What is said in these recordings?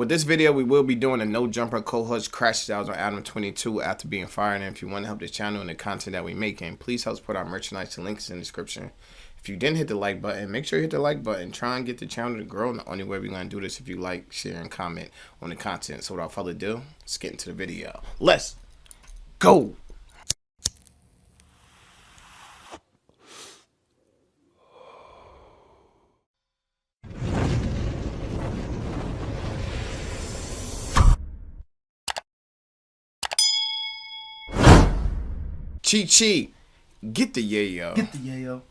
With this video, we will be doing a no jumper co-host crash styles on Adam22 after being fired. And if you want to help this channel and the content that we making, please help support our merchandise. The link is in the description. If you didn't hit the like button, make sure you hit the like button. Try and get the channel to grow. And the only way we're going to do this if you like, share, and comment on the content. So without further ado, let's get into the video. Let's go. Cheat, get the yayo. Get the yayo.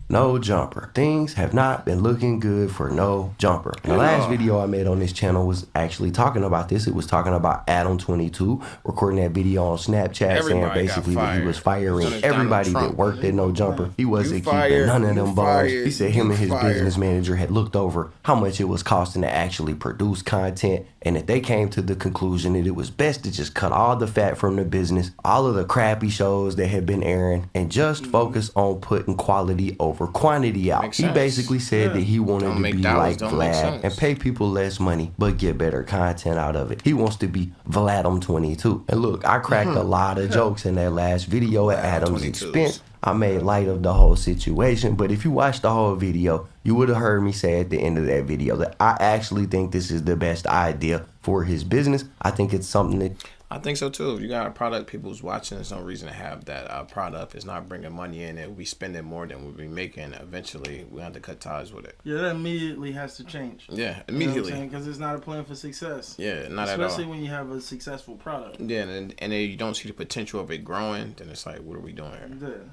No jumper. Things have not been looking good for no jumper. And the last video I made on this channel was actually talking about this. It was talking about Adam22 recording that video on Snapchat saying basically that he was firing everybody that worked at No Jumper. He wasn't keeping none of them balls. He said him and his business manager had looked over how much it was costing to actually produce content, and that they came to the conclusion that it was best to just cut all the fat from the business, all of the crappy shows that had been airing, and just focus on putting quality over quantity out. He basically said that he wanted to be like Vlad and pay people less money but get better content out of it. He wants to be Adam22. And look, I cracked a lot of jokes in that last video at Adam's expense. I made light of the whole situation, but if you watch the whole video, you would have heard me say at the end of that video that I actually think this is the best idea for his business. I think it's something that... I think so too. If you got a product people's watching, there's no reason to have that product. It's not bringing money in. It will be spending more than we'll be making. Eventually, we have to cut ties with it. Yeah, that immediately has to change. Yeah, immediately. Because it's not a plan for success. Yeah, not at all. Especially when you have a successful product. Yeah, and then you don't see the potential of it growing, then it's like, what are we doing here? Yeah.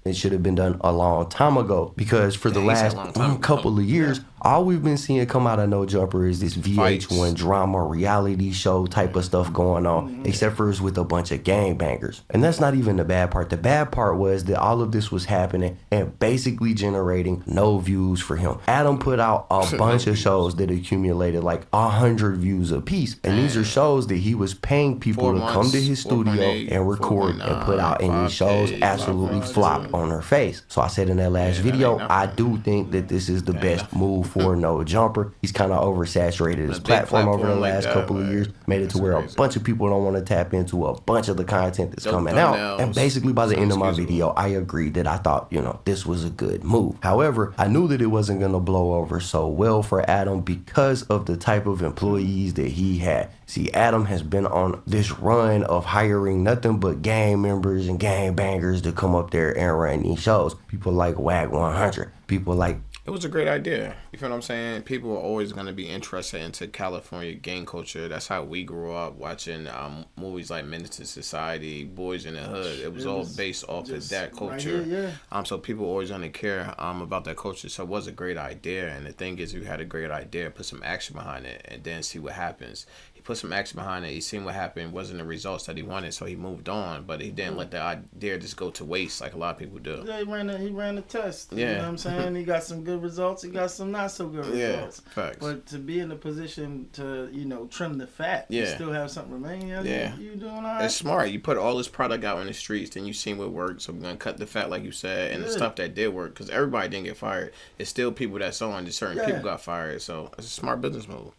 It should have been done a long time ago, because for the last couple of years, all we've been seeing come out of No Jumper is this VH1 drama reality show type of stuff going on, except for it's with a bunch of gangbangers. And that's not even the bad part. The bad part was that all of this was happening and basically generating no views for him. Adam put out a bunch of shows that accumulated like 100 views a piece. And these are shows that he was paying people to come to his studio and record and put out, and these shows absolutely flopped on her face. So I said in that last video, I do think that this is the best move for No Jumper. He's kind of oversaturated his platform over the last couple of years, made it to where a bunch of people don't want to tap into a bunch of the content that's coming out. And basically by the end of my video, I agreed that I thought, you know, this was a good move. However, I knew that it wasn't going to blow over so well for Adam because of the type of employees that he had. See, Adam has been on this run of hiring nothing but gang members and gang bangers to come up there and run these shows. People like WAG 100. People like... It was a great idea. You feel what I'm saying? People are always going to be interested into California gang culture. That's how we grew up watching movies like Menace to Society, Boys in the Hood. It was all based off of that culture. Right here, So people always going to care about that culture. So it was a great idea. And the thing is, you had a great idea, put some action behind it, and then see what happens. He put some action behind it. He seen what happened. Wasn't the results that he wanted, so he moved on. But he didn't let the idea just go to waste like a lot of people do. Yeah, he ran the test. Yeah. You know what I'm saying? He got some good results. He got some not so good results. Yeah, facts. But to be in a position to, you know, trim the fat, you still have something remaining. You doing all right. It's smart. You put all this product out in the streets, then you seen what worked. So we're gonna cut the fat, like you said, and the stuff that did work, because everybody didn't get fired. It's still people that saw, and just certain people got fired. So it's a smart business move.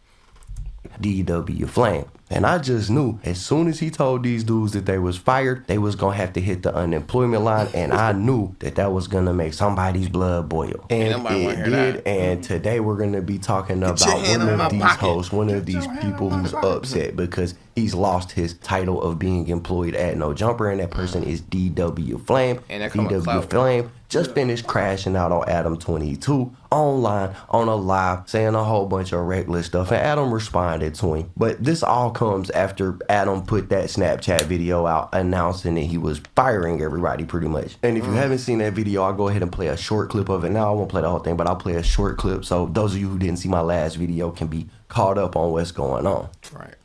DW Flame. And I just knew as soon as he told these dudes that they was fired, they was gonna have to hit the unemployment line, and I knew that that was gonna make somebody's blood boil. And it did. And today we're gonna be talking about one of these hosts, one of these people who's upset because he's lost his title of being employed at No Jumper, and that person is DW Flame. And DW Flame just finished crashing out on Adam22 online on a live, saying a whole bunch of reckless stuff, and Adam responded to him. But this all comes after Adam put that Snapchat video out announcing that he was firing everybody pretty much. And if you haven't seen that video, I'll go ahead and play a short clip of it now. I won't play the whole thing, but I'll play a short clip so those of you who didn't see my last video can be caught up on what's going on. Right.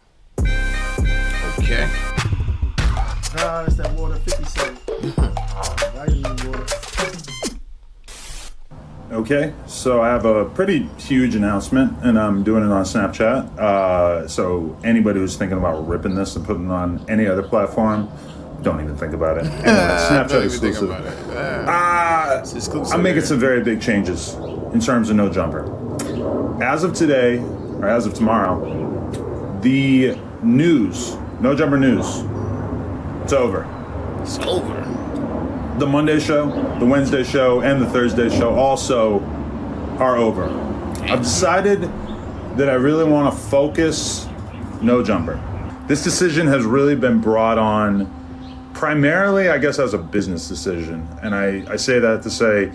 Okay. It's that water 50 cent. Vitamin water. Okay, so I have a pretty huge announcement, and I'm doing it on Snapchat. So anybody who's thinking about ripping this and putting it on any other platform, don't even think about it. Anyway, Snapchat exclusive. I'm making some very big changes in terms of No Jumper. As of today, or as of tomorrow, the news, No Jumper News, it's over. It's over. The Monday show, the Wednesday show, and the Thursday show also are over. I've decided that I really want to focus No Jumper. This decision has really been brought on primarily, I guess, as a business decision. And I say that to say,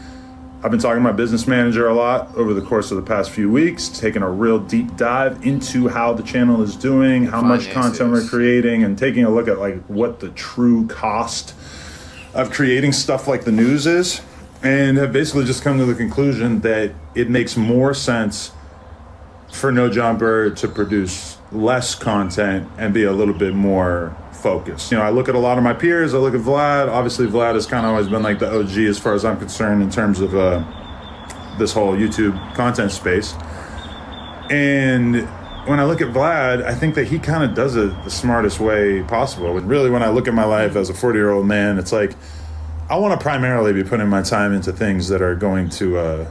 I've been talking to my business manager a lot over the course of the past few weeks, taking a real deep dive into how the channel is doing, how much content we're creating, and taking a look at like what the true cost of creating stuff like the news is, and have basically just come to the conclusion that it makes more sense for No Jumper to produce less content and be a little bit more focused. You know, I look at a lot of my peers, I look at Vlad. Obviously, Vlad has kind of always been like the OG as far as I'm concerned in terms of this whole YouTube content space. And when I look at Vlad, I think that he kind of does it the smartest way possible. And really, when I look at my life as a 40-year-old man, it's like, I want to primarily be putting my time into things that are going to,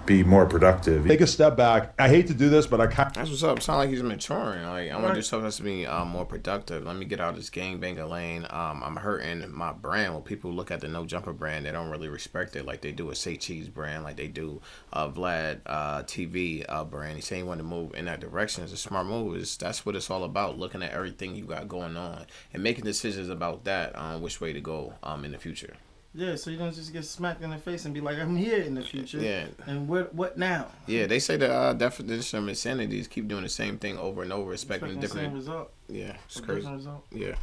be more productive. Take a step back. I hate to do this, but that's what's up. Sound like he's maturing. Like, I want to do something that's to be more productive. Let me get out of this gangbanger lane. I'm hurting my brand. When people look at the No Jumper brand, they don't really respect it like they do a Say Cheese brand, like they do Vlad TV brand. He's saying he wanted to move in that direction. It's a smart move. That's what it's all about, looking at everything you got going on and making decisions about that, which way to go in the future. Yeah, so you don't just get smacked in the face and be like, I'm here in the future. Yeah. And what now? Yeah, they say the definition of insanity is keep doing the same thing over and over, expecting a different result. Yeah, it's crazy. Yeah.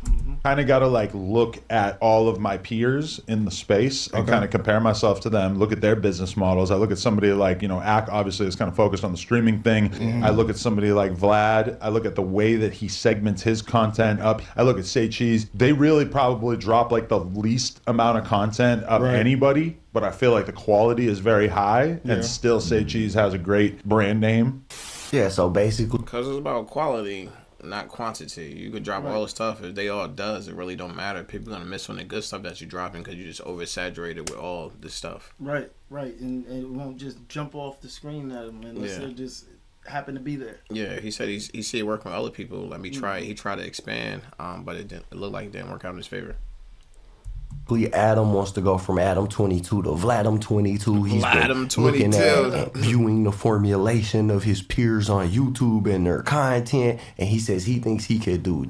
Kind of got to like look at all of my peers in the space and kind of compare myself to them, look at their business models. I look at somebody like, Ack obviously is kind of focused on the streaming thing. I look at somebody like Vlad. I look at the way that he segments his content up. I look at Say Cheese. They really probably drop like the least amount of content of anybody, but I feel like the quality is very high and still Say Cheese has a great brand name. Yeah, so basically, because it's about quality, not quantity. You could drop all the stuff. If they all does, it really don't matter. People are going to miss on the good stuff that you're dropping because you just oversaturated with all this stuff. Right. And it won't just jump off the screen at them unless they just happen to be there. Yeah, he said he see it working with other people. Let me try. He tried to expand, but it looked like it didn't work out in his favor. Adam wants to go from Adam22 to Vladam22. He's been looking at viewing the formulation of his peers on YouTube and their content, and he says he thinks he could do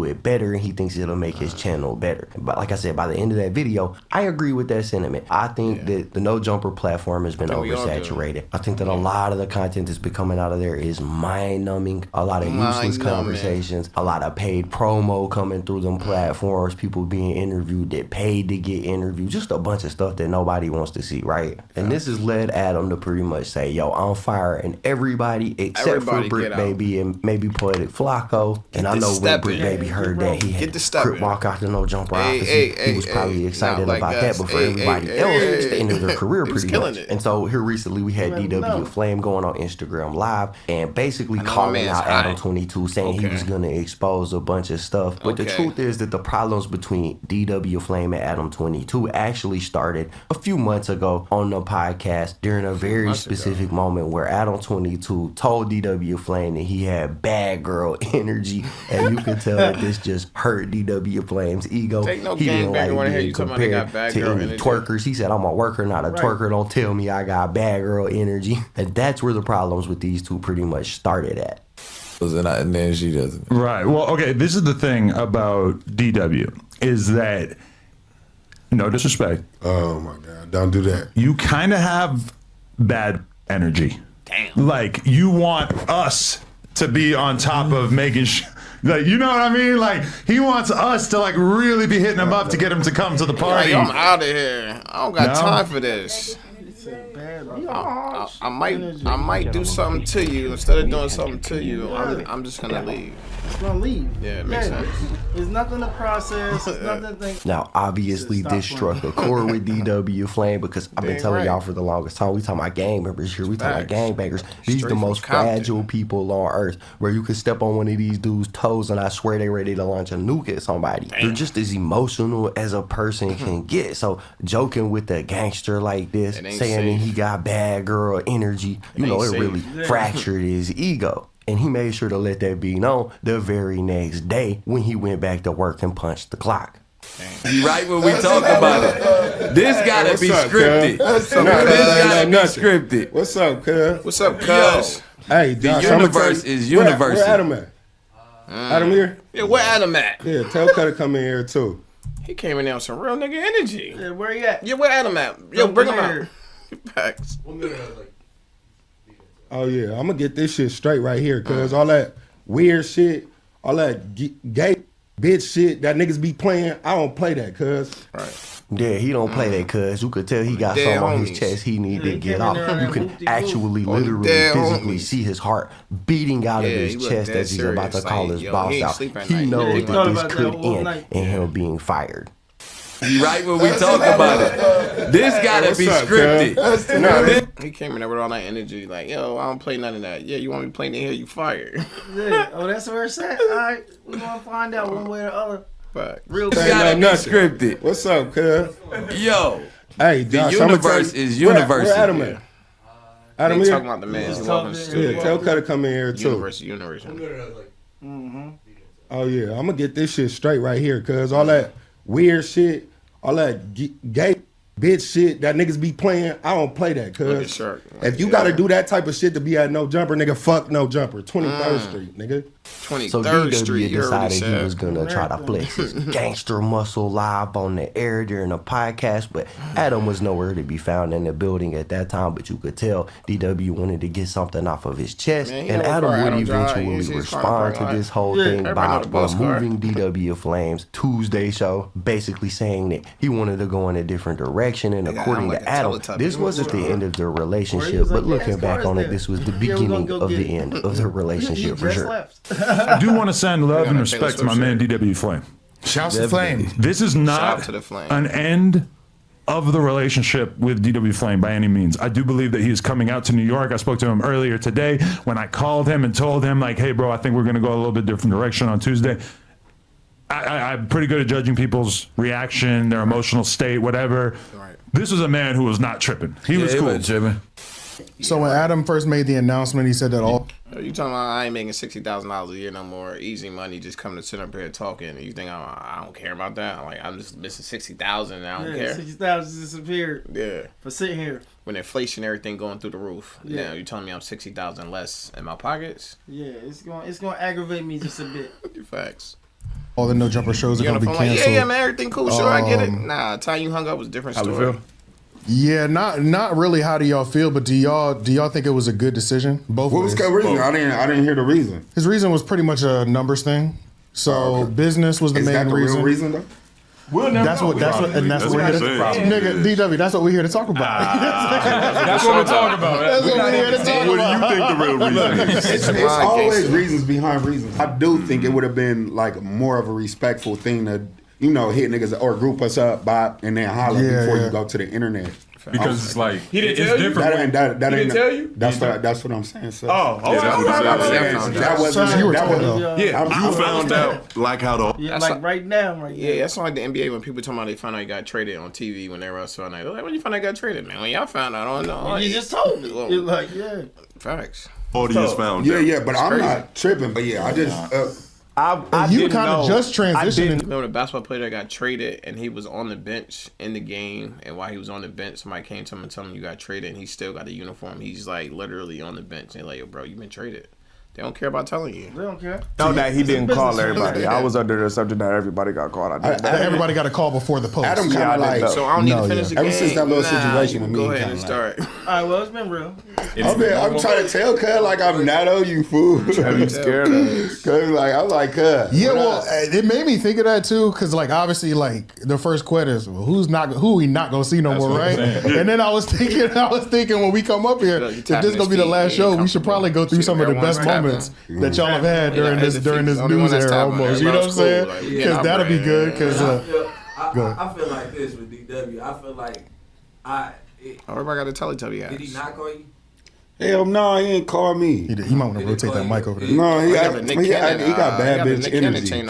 it better, and he thinks it'll make his channel better. But like I said, by the end of that video, I agree with that sentiment. I think that the No Jumper platform has been oversaturated. I think that a lot of the content that's been coming out of there is mind-numbing, a lot of useless conversations, a lot of paid promo coming through them platforms, people being interviewed that paid to get interviewed, just a bunch of stuff that nobody wants to see, right? And this has led Adam to pretty much say, yo, I'm firing everybody except for Brick Baby and maybe Poetic Flacco. And I know when Brick Baby heard that, he had to crip walk out the No Jumper office. He was probably excited about that, but for everybody else, it's the end of their career pretty much. And so here recently we had DW Flame going on Instagram Live and basically calling out Adam22, saying he was going to expose a bunch of stuff. But the truth is that the problems between DW Flame and Adam22 actually started a few months ago on the podcast during a very specific moment where Adam22 told DW Flame that he had bad girl energy, and you could tell that this just hurt DW Flame's ego. He didn't like being compared to any twerkers. He said, I'm a worker, not a twerker. Don't tell me I got bad girl energy. And that's where the problems with these two pretty much started at. And then she doesn't. Right. Well, okay, this is the thing about DW, is that, no disrespect. Oh my God, don't do that. You kind of have bad energy. Damn. Like, you want us to be on top of making like, you know what I mean? Like, he wants us to like really be hitting him up to get him to come to the party. Like, I'm out of here. I don't got time for this. I might do something to you instead of doing something to you. I'm just gonna leave. It's gonna leave. Yeah, it makes sense. There's nothing to process. Nothing to think. Now, obviously, this struck a chord with DW Flame because I've been telling y'all for the longest time. We talking about gang members here. We talking about gangbangers. These the most fragile people on earth. Where you could step on one of these dudes' toes and I swear they ready to launch a nuke at somebody. They're just as emotional as a person can get. So joking with a gangster like this, saying and he got bad girl energy. You know, it really fractured his ego. And he made sure to let that be known the very next day when he went back to work and punched the clock. You right when we talk about it. This gotta be scripted. This gotta be scripted. What's up, cuz? What's up, cuz? Hey, the universe is universal. Where Adam at? Adam here? Yeah, where Adam at? Yeah, tell Cut to come in here too. He came in there with some real nigga energy. Yeah, where he at? Yeah, where Adam at? Yo, bring him out. Facts. Oh yeah, I'm gonna get this shit straight right here, cuz all that weird shit, all that gay bitch shit that niggas be playing, I don't play that, cuz. Right. Yeah, he don't play that, cuz you could tell he got something on his chest he need to get off. You can actually literally physically see his heart beating out of his chest as he's about to call his boss out. He knows that this could end in him being fired. You right when we talk about it. This gotta be scripted. He came in there with all that energy, like, yo, I don't play none of that. Yeah, you want me playing in here, you fired. Yeah. Oh, that's where it's at. All right, we're gonna find out one way or the other. But real this gotta be scripted. What's up, cuz? Yo, hey, the universe is universal. Where Adam at? Adam here? Talking about the man. Yeah, tell Cut to come in here too. Universe. Oh yeah, I'm gonna get this shit straight right here, cuz all that weird shit, all that gay bitch shit that niggas be playing, I don't play that, cuz. If you gotta do that type of shit to be at No Jumper, nigga, fuck No Jumper. 23rd Street, nigga. 23rd So DW Street, decided he was gonna try to flex his gangster muscle live on the air during the podcast, but Adam was nowhere to be found in the building at that time. But you could tell DW wanted to get something off of his chest, and Adam would eventually respond to this whole thing by removing DW Flames Tuesday show, basically saying that he wanted to go in a different direction. And according to Adam, this wasn't the end of the relationship, but looking back on it, this was the beginning of the end of the relationship for sure. I do want to send love and respect to my man DW Flame. Shouts to Flame. This is not an end of the relationship with DW Flame by any means. I do believe that he is coming out to New York. I spoke to him earlier today when I called him and told him, like, hey, bro, I think we're going to go a little bit different direction on Tuesday. I'm pretty good at judging people's reaction, their emotional state, whatever. Right. This was a man who was not tripping. He was cool. Tripping. So when Adam first made the announcement, he said that all. You talking about I ain't making $60,000 a year no more? Easy money, just coming to sit up here talking. And you think I don't care about that? I'm just missing $60,000 and I don't care. $60,000 disappeared. Yeah. For sitting here. When inflation, everything going through the roof. Yeah. Now you telling me I'm $60,000 less in my pockets? Yeah, it's gonna aggravate me just a bit. Facts. All the No Jumper shows are gonna be canceled. Yeah, man, everything cool. Sure, I get it. Nah, the time you hung up was a different story. Yeah, not really. How do y'all feel? But do y'all think it was a good decision? Both. What was the reason? I didn't hear the reason. His reason was pretty much a numbers thing. So business was the main reason. Real reason though? We'll never that's what we're here to nigga, DW, that's what we're here to talk about. That's what we're talking about. That's what we're here to talk about. What do you think the real reason is? It's always reasons behind reasons. I do think it would have been like more of a respectful thing to, you know, hit niggas or group us up, bop, and then holler before you go to the internet. Because it's like he didn't tell you. That he didn't tell you. That's what I'm saying. So. That wasn't. I found out like how the right now. Yeah, that's like the NBA when people talking about they found out he got traded on TV when they were so like, when you found out he got traded, man. When y'all found out, I don't know. You just told me. You're like, yeah. Facts. Audience found out. Yeah, but I'm not tripping. But yeah, I just. You kind of just transitioned. Remember the basketball player that got traded and he was on the bench in the game, and while he was on the bench, somebody came to him and told him you got traded, and he still got a uniform. He's like literally on the bench. And they're like, yo, bro, you been traded. They don't care about telling you. They don't care. No, that he didn't call everybody. I was under the assumption that everybody got called. Everybody got a call before the post. Adam kind of like. So I don't need to finish the game. Ever since that little situation with me, go ahead and start. All right, well, it's been real. I'm trying to tell cuz like I'm not on you, fool. I'm scared of this. Cuz like I'm like cuz. Yeah, well, it made me think of that too, cuz like obviously like the first question is, well, who we not gonna see no more, right? And then I was thinking when we come up here, if this is gonna be the last show, we should probably go through some of the best moments that y'all have had during this news era almost. You know what I'm saying? Because that'll be good. Because I feel like this with DW. I feel like everybody got to Teletubby ass. Did he not call you? Hell no, he ain't call me. He might want to rotate that mic over there. No, he got bad bitch energy. Dang,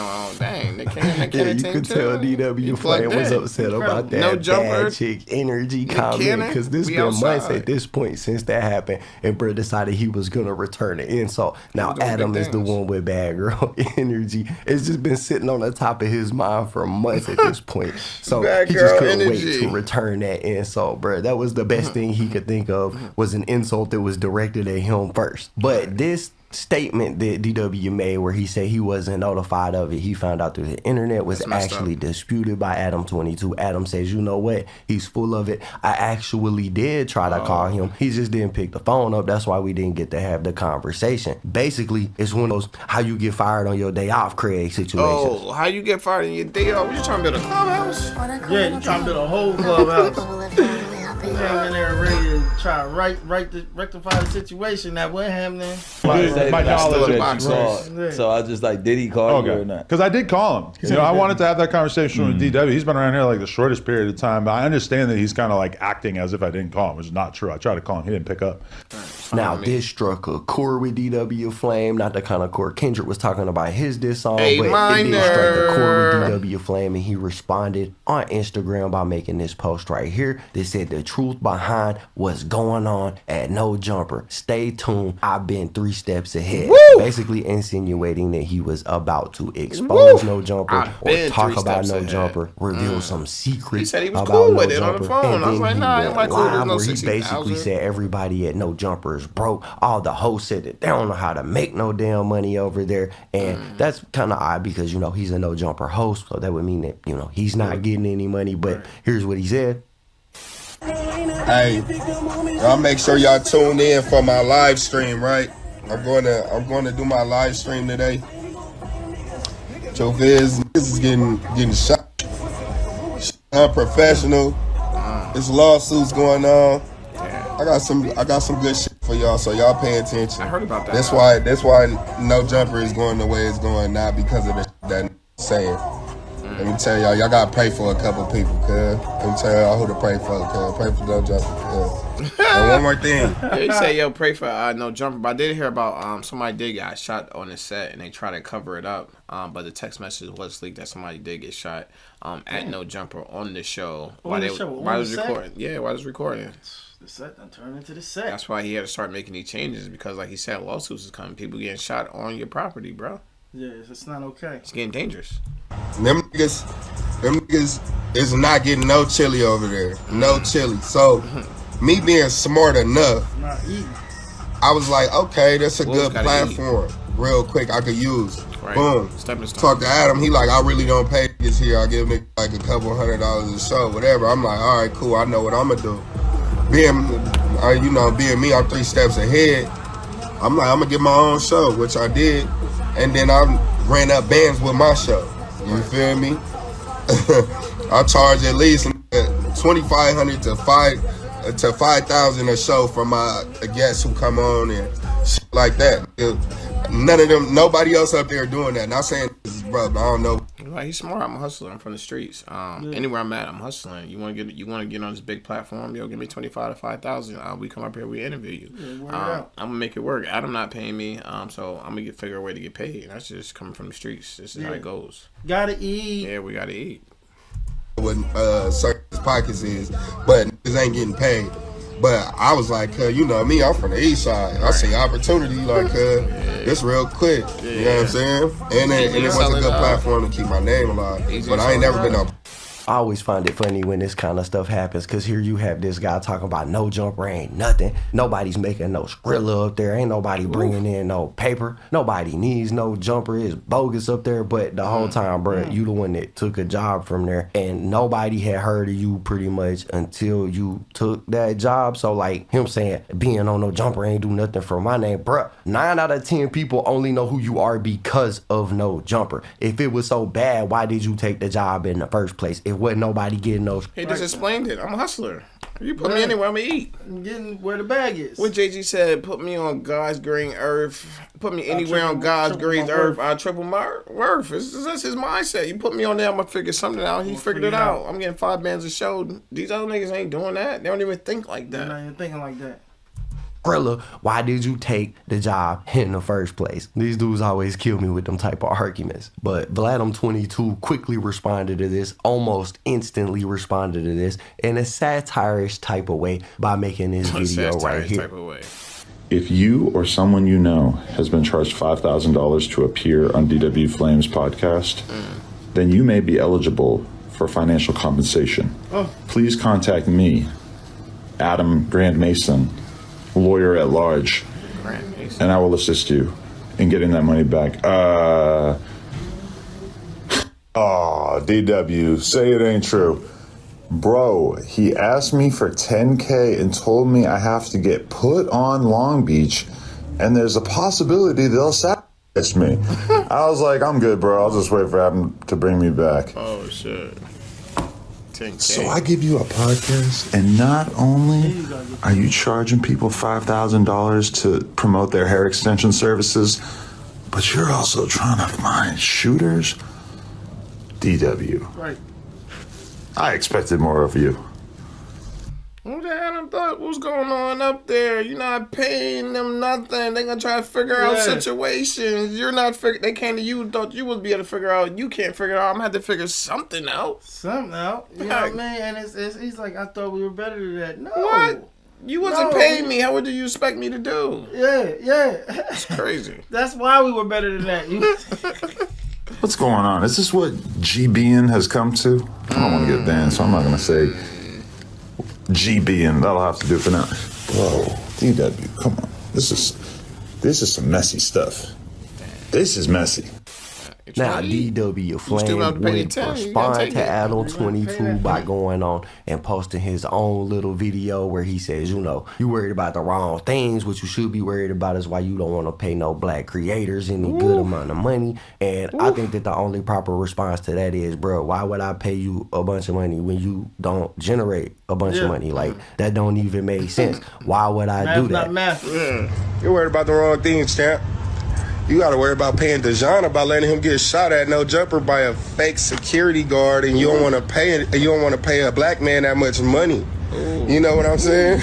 Flame. They can't Yeah, you could tell DW Flame was upset about that No jumper. bad chick energy comment because this been months at this point since that happened, and bro decided he was gonna return the insult. Now Adam is the one with bad girl energy. It's just been sitting on the top of his mind for months at this point. So he just couldn't wait to return that insult, bro. That was the best thing he could think of, was an insult that was directed at him first. But this statement that DW made where he said he wasn't notified of it, he found out through the internet, was actually disputed by Adam22. Adam says, you know what, he's full of it. I actually did try to call him. He just didn't pick the phone up. That's why we didn't get to have the conversation. Basically, it's one of those how you get fired on your day off, Craig, situations. Oh, how you get fired on your day off? You trying to build a clubhouse? Yeah, you trying to build a whole clubhouse. He came in there ready to try to rectify the situation that wasn't happening. My knowledge so I just like, did he call you or not? Because I did call him. You know, I wanted to have that conversation with DW. He's been around here like the shortest period of time. But I understand that he's kind of like acting as if I didn't call him, which is not true. I tried to call him. He didn't pick up. Now, this struck a chord with DW Flame, not the kind of chord Kendrick was talking about his diss song, but it did strike a chord with DW Flame, and he responded on Instagram by making this post right here. They said the truth behind what's going on at No Jumper. Stay tuned. I've been 3 steps ahead. Woo! Basically insinuating that he was about to expose No Jumper or talk about No Jumper, reveal some secrets. He said he was about cool No with it Jumper, on the phone. and I was like, nah, I'm like, cool. There's no where he basically said everybody at No Jumper is broke. All the hosts said that they don't know how to make no damn money over there, and that's kind of odd because, you know, he's a No Jumper host, so that would mean that, you know, he's not getting any money. But here's what he said. Hey, y'all make sure y'all tune in for my live stream, right? I'm going to do my live stream today. Truth is, this is getting shot. Unprofessional. There's lawsuits going on. I got some good shit for y'all, so y'all pay attention. I heard about that. That's why No Jumper is going the way it's going, not because of that saying. Let me tell y'all gotta pray for a couple people, cuz. Let me tell y'all who to pray for, cuz. Pray for No Jumper, cuz. And one more thing. Yeah, you say, yo, pray for No Jumper. But I did hear about somebody did get shot on the set, and they tried to cover it up. But the text message was leaked that somebody did get shot at No Jumper on the show. While it was recording. Yeah, while it was recording. The set done turned into the set. That's why he had to start making these changes, because like he said, lawsuits is coming. People getting shot on your property, bro. Yeah, it's not okay. It's getting dangerous. Them niggas is not getting no chili over there. No chili. So, me being smart enough, I was like, okay, that's a good platform. Real quick, I could use. Right. Boom. Talk to Adam. He like, I really don't pay this here. I give him like a couple $100 a show, whatever. I'm like, all right, cool. I know what I'm gonna do. Being me, I'm 3 steps ahead. I'm like, I'm gonna get my own show, which I did. And then I ran up bands with my show. You feel me? I charge at least $2,500 to $5,000 a show for my guests who come on and shit like that. None of them, nobody else up there doing that. Not saying this is brother, I don't know. Right, he's smart. I'm a hustler. I'm from the streets. Anywhere I'm at, I'm hustling. You want to get on this big platform? Yo, give me $25,000 to $5,000. We come up here, we interview you. I'm gonna make it work. Adam not paying me, so I'm gonna figure a way to get paid. That's just coming from the streets. This is how it goes. Gotta eat. Yeah, we gotta eat. What certain pockets is, but niggas ain't getting paid. But I was like, you know me, I'm from the east side. I see opportunity, like, it's real quick. You know what I'm saying? And it was a good platform to keep my name alive. But I ain't never been up. I always find it funny when this kind of stuff happens, because here you have this guy talking about No Jumper ain't nothing. Nobody's making no Skrilla up there. Ain't nobody bringing in no paper. Nobody needs No Jumper. It's bogus up there. But the whole time, bro, you the one that took a job from there, and nobody had heard of you pretty much until you took that job. So like him saying being on No Jumper ain't do nothing for my name, bro. 9 out of 10 people only know who you are because of No Jumper. If it was so bad, why did you take the job in the first place? If wasn't nobody getting those. He just explained it. I'm a hustler. You put me anywhere, I'm gonna eat. I'm getting where the bag is. What JG said, put me on God's green earth. Put me anywhere on God's green earth. I triple my worth. That's his mindset. You put me on there, I'm gonna figure something out. He figured it out. I'm getting 5 bands a show. These other niggas ain't doing that. They don't even think like that. They're not even thinking like that. Skrilla, why did you take the job in the first place? These dudes always kill me with them type of arguments. But Adam22 quickly responded to this, almost instantly responded to this in a satirish type of way by making this video right here. If you or someone you know has been charged $5,000 to appear on DW Flames podcast, then you may be eligible for financial compensation. Please contact me, Adam Grand Mason, lawyer at large, and I will assist you in getting that money back. DW, say it ain't true. Bro, he asked me for $10K and told me I have to get put on Long Beach, and there's a possibility they'll sacrifice me. I was like, I'm good, bro. I'll just wait for Adam to bring me back. Oh, shit. 10K. So I give you a podcast, and not only are you charging people $5,000 to promote their hair extension services, but you're also trying to find shooters? DW. Right. I expected more of you. What the hell thought was going on up there? You're not paying them nothing. They gonna try to figure out situations. You're not they came to you, thought you would be able to figure out. You can't figure out. I'm gonna have to figure something out. You know what I mean? And he's like, I thought we were better than that. No. What? You wasn't paying me. How would you expect me to do? Yeah. It's crazy. That's why we were better than that. What's going on? Is this what GBing has come to? I don't want to get banned, so I'm not going to say GBing. That'll have to do for now. Whoa, DW, come on. This is some messy stuff. This is messy. Now, DW Flame would respond to Adam22 by going on and posting his own little video where he says, you know, you worried about the wrong things. What you should be worried about is why you don't want to pay no black creators any good amount of money. And I think that the only proper response to that is, bro, why would I pay you a bunch of money when you don't generate a bunch of money? Like, that don't even make sense. Why would I do that? You're worried about the wrong things, champ. You gotta worry about paying Dejan about letting him get shot at no jumper by a fake security guard, and you don't want to pay a black man that much money. You know what I'm saying?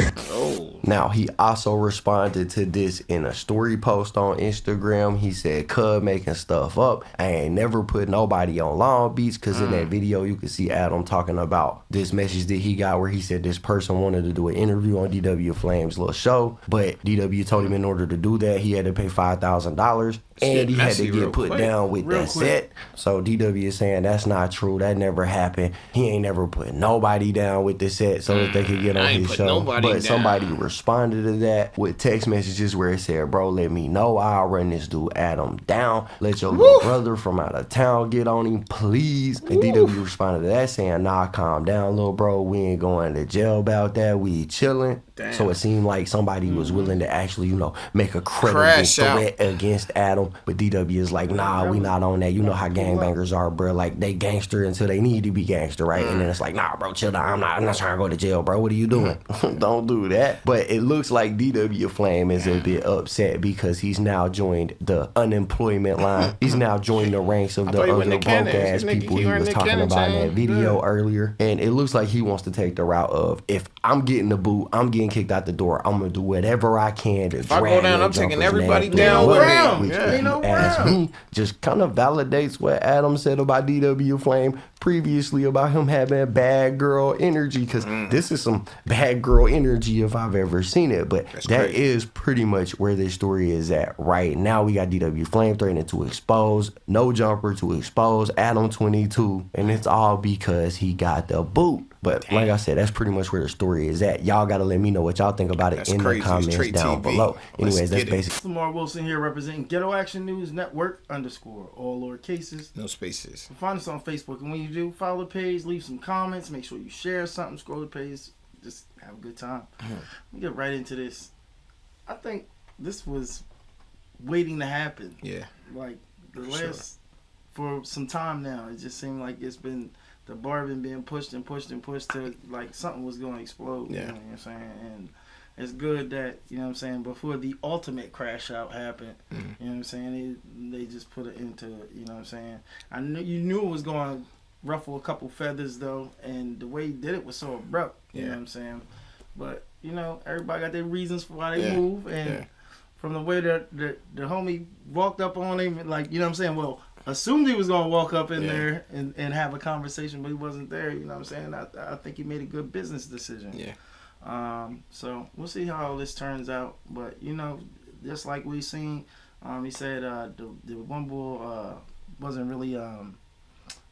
Now, he also responded to this in a story post on Instagram. He said, Cub making stuff up. I ain't never put nobody on Long Beach, because in that video, you can see Adam talking about this message that he got where he said this person wanted to do an interview on DW Flame's little show, but DW told him in order to do that, he had to pay $5,000. And he had to get put down with that set. So DW is saying that's not true. That never happened. He ain't never put nobody down with the set so that they could get on his show. But somebody responded to that with text messages where it said, bro, let me know. I'll run this dude Adam down. Let your little brother from out of town get on him, please. And DW responded to that saying, nah, calm down, little bro. We ain't going to jail about that. We chilling. Damn. So it seemed like somebody was willing to actually, you know, make a credible threat against Adam. But DW is like, nah, we not on that. You know how gangbangers are, bro. Like, they gangster until they need to be gangster, right? And then it's like, nah, bro, chill down. I'm not trying to go to jail, bro. What are you doing? Don't do that. But it looks like DW Flame is a bit upset because he's now joined the unemployment line. He's now joined the ranks of the other broke-ass people he was talking about in that video earlier. And it looks like he wants to take the route of, if I'm getting the boot, I'm getting kicked out the door, I'm gonna do whatever I can to drag. If I go down, I'm taking everybody down with me. If you ask me, just kind of validates what Adam said about DW Flame previously about him having bad girl energy, because this is some bad girl energy if I've ever seen it. But that is pretty much where this story is at right now. We got DW Flame threatening to expose No Jumper, to expose Adam22, and it's all because he got the boot. But like I said, that's pretty much where the story is at. Y'all got to let me know what y'all think about it in the comments down below. Anyways, that's basically. Lamar Wilson here representing Ghetto Action News Network _, all lower cases. No spaces. Find us on Facebook, and when you do, follow the page, leave some comments, make sure you share something, scroll the page, just have a good time. We get right into this. I think this was waiting to happen. Yeah. Like for some time now. It just seemed like it's been. The bar been being pushed and pushed and pushed to like something was going to explode. Yeah. You know what I'm saying? And it's good that, you know what I'm saying, before the ultimate crash out happened, you know what I'm saying, they just put it into, you know what I'm saying. You knew it was going to ruffle a couple feathers though, and the way he did it was so abrupt, you know what I'm saying. but you know, everybody got their reasons for why they move, and from the way that the homie walked up on him, like, you know what I'm saying? Well, assumed he was gonna walk up in there and have a conversation, but he wasn't there. You know what I'm saying? I think he made a good business decision. Yeah. So we'll see how all this turns out, but you know, just like we seen, he said the one bull wasn't really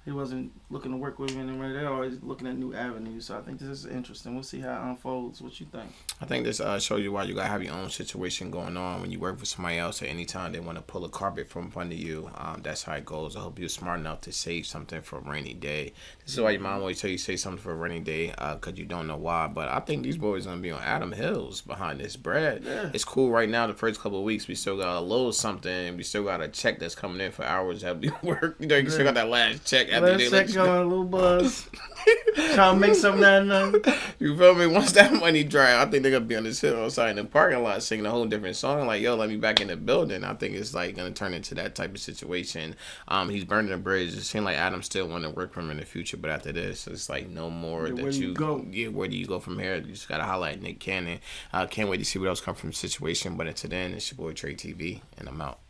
he wasn't looking to work with him anymore. They're always looking at new avenues. So I think this is interesting. We'll see how it unfolds. What you think? I think this shows you why you gotta have your own situation going on when you work for somebody else. At any time they want to pull a carpet from under you, that's how it goes. I hope you're smart enough to save something for a rainy day. This is why your mom always tell you save something for a rainy day, because you don't know why. But I think these boys gonna be on Adam Hills behind this bread. Yeah. It's cool right now. The first couple of weeks we still got a little something. We still got a check that's coming in for hours that we work. You know, you still got that last check. Let's check going a little buzz. Trying to make something out of nothing. You feel me? Once that money dry, I think they're gonna be on this hill outside in the parking lot singing a whole different song. Like, yo, let me back in the building. I think it's like gonna turn into that type of situation. He's burning the bridge. It seems like Adam still want to work for him in the future, but after this, it's like no more that you go. Yeah, where do you go from here? You just gotta highlight Nick Cannon. Can't wait to see what else comes from the situation. But until then, it's your boy Trey TV, and I'm out.